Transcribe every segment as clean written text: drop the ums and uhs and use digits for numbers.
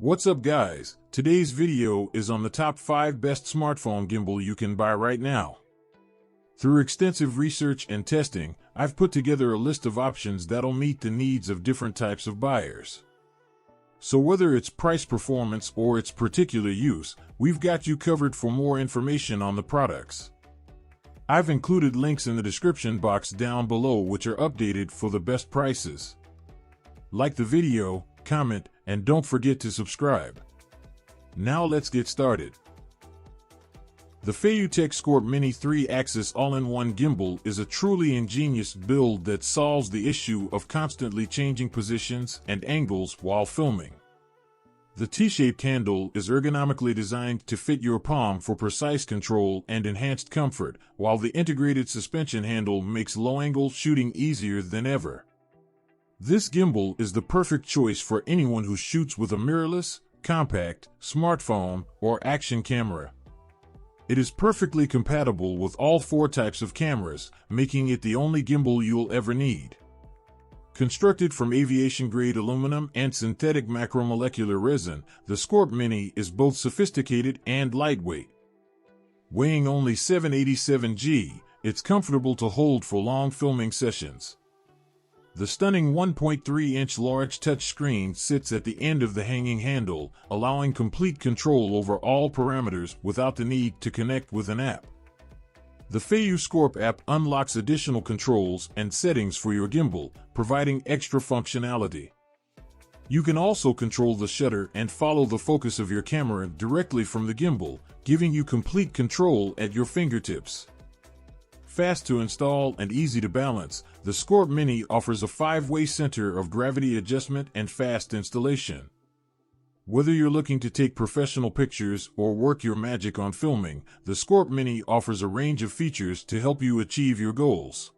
What's up guys, today's video is on the top 5 best smartphone gimbal you can buy right now. Through extensive research and testing, I've put together a list of options that'll meet the needs of different types of buyers. So whether it's price performance or its particular use, we've got you covered. For more information on the products, I've included links in the description box down below which are updated for the best prices. Like the video, comment, and don't forget to subscribe. Now let's get started. The FeiyuTech Scorp Mini 3-axis all-in-one gimbal is a truly ingenious build that solves the issue of constantly changing positions and angles while filming. The T-shaped handle is ergonomically designed to fit your palm for precise control and enhanced comfort, while the integrated suspension handle makes low-angle shooting easier than ever. This gimbal is the perfect choice for anyone who shoots with a mirrorless, compact, smartphone, or action camera. It is perfectly compatible with all 4 types of cameras, making it the only gimbal you'll ever need. Constructed from aviation-grade aluminum and synthetic macromolecular resin, the Scorp Mini is both sophisticated and lightweight. Weighing only 787 g, it's comfortable to hold for long filming sessions. The stunning 1.3-inch large touchscreen sits at the end of the hanging handle, allowing complete control over all parameters without the need to connect with an app. The Feiyu Scorp app unlocks additional controls and settings for your gimbal, providing extra functionality. You can also control the shutter and follow the focus of your camera directly from the gimbal, giving you complete control at your fingertips. Fast to install and easy to balance, the Scorp Mini offers a 5-way center of gravity adjustment and fast installation. Whether you're looking to take professional pictures or work your magic on filming, the Scorp Mini offers a range of features to help you achieve your goals.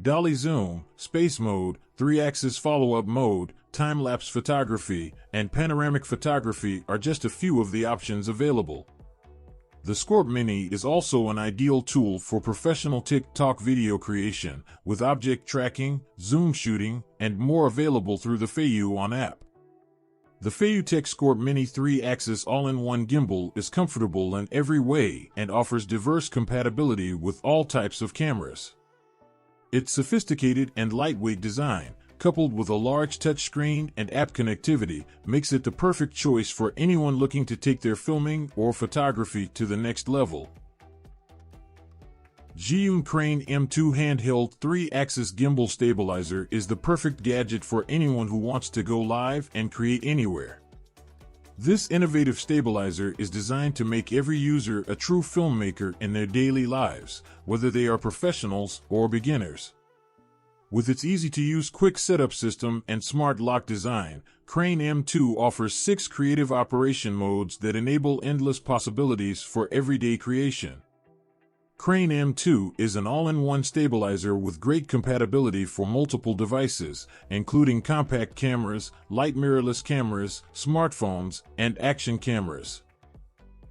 Dolly zoom, space mode, 3-axis follow-up mode, time-lapse photography, and panoramic photography are just a few of the options available. The Scorp Mini is also an ideal tool for professional TikTok video creation, with object tracking, zoom shooting, and more available through the FeiyuOn app. The FeiyuTech Scorp Mini 3-axis all-in-one gimbal is comfortable in every way and offers diverse compatibility with all types of cameras. Its sophisticated and lightweight design, coupled with a large touchscreen and app connectivity, makes it the perfect choice for anyone looking to take their filming or photography to the next level. Zhiyun Crane M2 Handheld 3-axis Gimbal Stabilizer is the perfect gadget for anyone who wants to go live and create anywhere. This innovative stabilizer is designed to make every user a true filmmaker in their daily lives, whether they are professionals or beginners. With its easy-to-use quick setup system and smart lock design, Crane M2 offers 6 creative operation modes that enable endless possibilities for everyday creation. Crane M2 is an all-in-one stabilizer with great compatibility for multiple devices, including compact cameras, light mirrorless cameras, smartphones, and action cameras.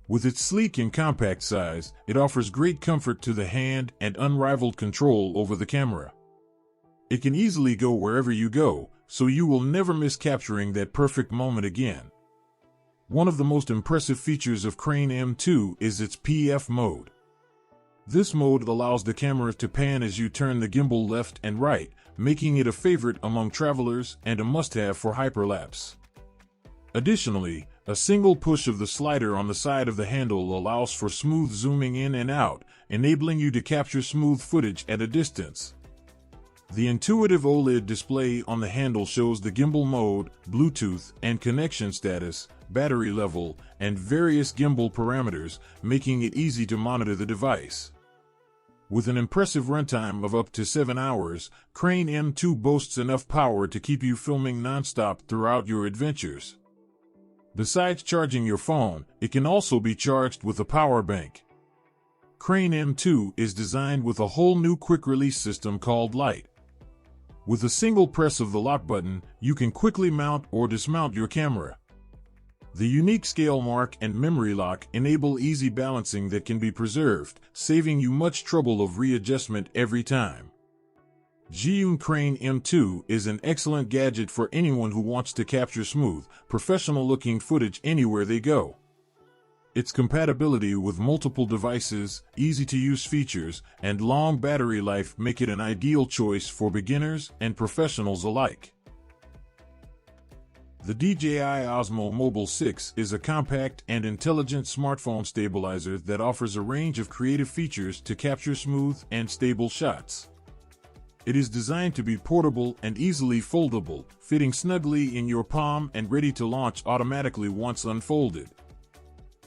With its sleek and compact size, it offers great comfort to the hand and unrivaled control over the camera. It can easily go wherever you go, so you will never miss capturing that perfect moment again. One of the most impressive features of Crane M2 is its PF mode. This mode allows the camera to pan as you turn the gimbal left and right, making it a favorite among travelers and a must-have for hyperlapse. Additionally, a single push of the slider on the side of the handle allows for smooth zooming in and out, enabling you to capture smooth footage at a distance. The intuitive OLED display on the handle shows the gimbal mode, Bluetooth and connection status, battery level, and various gimbal parameters, making it easy to monitor the device. With an impressive runtime of up to 7 hours, Crane M2 boasts enough power to keep you filming non-stop throughout your adventures. Besides charging your phone, it can also be charged with a power bank. Crane M2 is designed with a whole new quick-release system called Light. With a single press of the lock button, you can quickly mount or dismount your camera. The unique scale mark and memory lock enable easy balancing that can be preserved, saving you much trouble of readjustment every time. Zhiyun Crane M2 is an excellent gadget for anyone who wants to capture smooth, professional-looking footage anywhere they go. Its compatibility with multiple devices, easy-to-use features, and long battery life make it an ideal choice for beginners and professionals alike. The DJI Osmo Mobile 6 is a compact and intelligent smartphone stabilizer that offers a range of creative features to capture smooth and stable shots. It is designed to be portable and easily foldable, fitting snugly in your palm and ready to launch automatically once unfolded.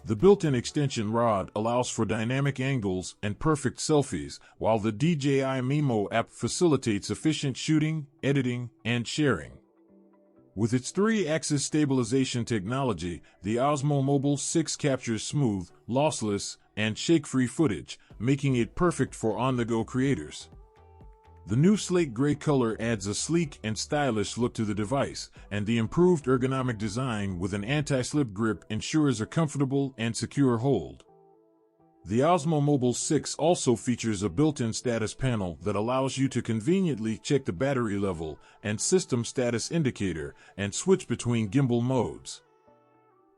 The built-in extension rod allows for dynamic angles and perfect selfies, while the DJI Mimo app facilitates efficient shooting, editing, and sharing. With its 3-axis stabilization technology, the Osmo Mobile 6 captures smooth, lossless, and shake-free footage, making it perfect for on-the-go creators. The new slate gray color adds a sleek and stylish look to the device, and the improved ergonomic design with an anti-slip grip ensures a comfortable and secure hold. The Osmo Mobile 6 also features a built-in status panel that allows you to conveniently check the battery level and system status indicator and switch between gimbal modes.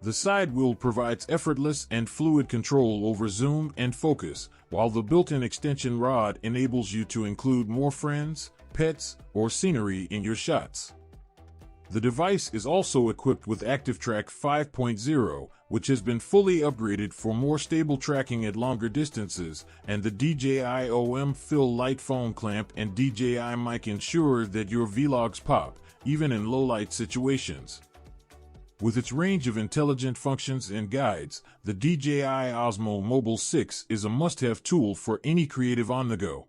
The side wheel provides effortless and fluid control over zoom and focus, while the built-in extension rod enables you to include more friends, pets, or scenery in your shots. The device is also equipped with ActiveTrack 5.0, which has been fully upgraded for more stable tracking at longer distances, and the DJI OM Fill Light phone clamp and DJI mic ensure that your vlogs pop, even in low-light situations. With its range of intelligent functions and guides, the DJI Osmo Mobile 6 is a must-have tool for any creative on the go.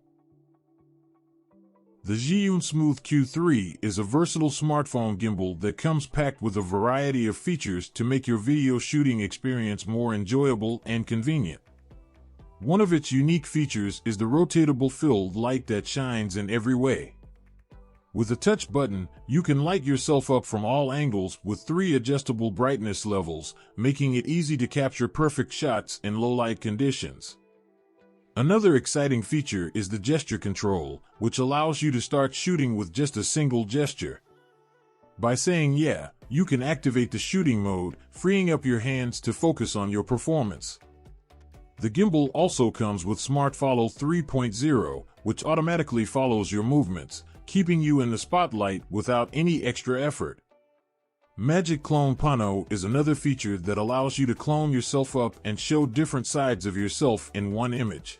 The Zhiyun Smooth Q3 is a versatile smartphone gimbal that comes packed with a variety of features to make your video shooting experience more enjoyable and convenient. One of its unique features is the rotatable fill light that shines in every way. With a touch button, you can light yourself up from all angles with 3 adjustable brightness levels, making it easy to capture perfect shots in low-light conditions. Another exciting feature is the gesture control, which allows you to start shooting with just a single gesture. By saying "yeah," you can activate the shooting mode, freeing up your hands to focus on your performance. The gimbal also comes with Smart Follow 3.0, which automatically follows your movements, keeping you in the spotlight without any extra effort. Magic Clone Pano is another feature that allows you to clone yourself up and show different sides of yourself in one image.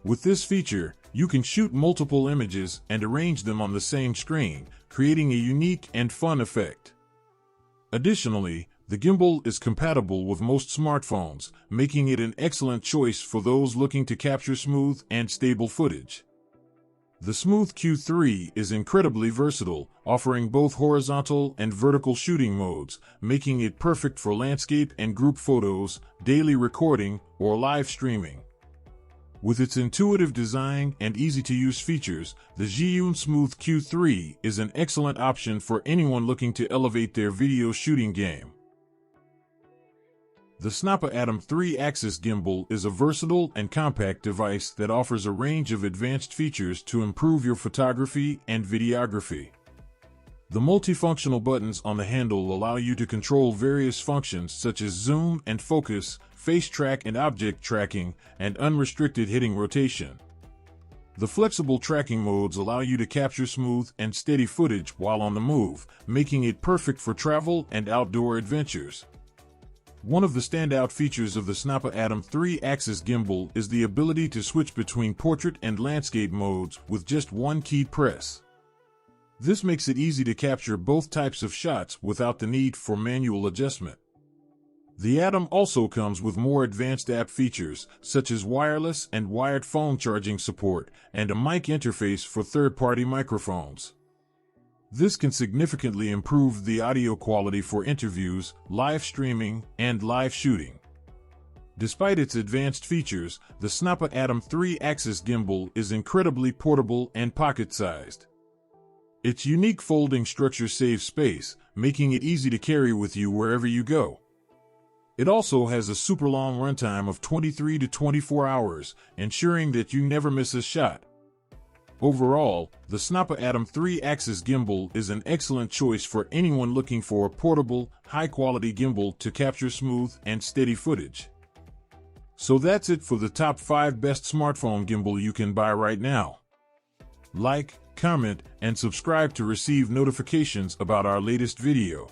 With this feature, you can shoot multiple images and arrange them on the same screen, creating a unique and fun effect. Additionally, the gimbal is compatible with most smartphones, making it an excellent choice for those looking to capture smooth and stable footage. The Smooth Q3 is incredibly versatile, offering both horizontal and vertical shooting modes, making it perfect for landscape and group photos, daily recording, or live streaming. With its intuitive design and easy-to-use features, the Zhiyun Smooth Q3 is an excellent option for anyone looking to elevate their video shooting game. The Snoppa Atom 3-axis gimbal is a versatile and compact device that offers a range of advanced features to improve your photography and videography. The multifunctional buttons on the handle allow you to control various functions such as zoom and focus, face track and object tracking, and unrestricted hitting rotation. The flexible tracking modes allow you to capture smooth and steady footage while on the move, making it perfect for travel and outdoor adventures. One of the standout features of the Snoppa Atom 3-axis gimbal is the ability to switch between portrait and landscape modes with just one key press. This makes it easy to capture both types of shots without the need for manual adjustment. The Atom also comes with more advanced app features, such as wireless and wired phone charging support, and a mic interface for third-party microphones. This can significantly improve the audio quality for interviews, live streaming, and live shooting. Despite its advanced features, the Snoppa Atom 3-axis gimbal is incredibly portable and pocket-sized. Its unique folding structure saves space, making it easy to carry with you wherever you go. It also has a super long runtime of 23 to 24 hours, ensuring that you never miss a shot. Overall, the Snoppa Atom 3-axis gimbal is an excellent choice for anyone looking for a portable, high-quality gimbal to capture smooth and steady footage. So that's it for the top 5 best smartphone gimbal you can buy right now. Like, comment, and subscribe to receive notifications about our latest video.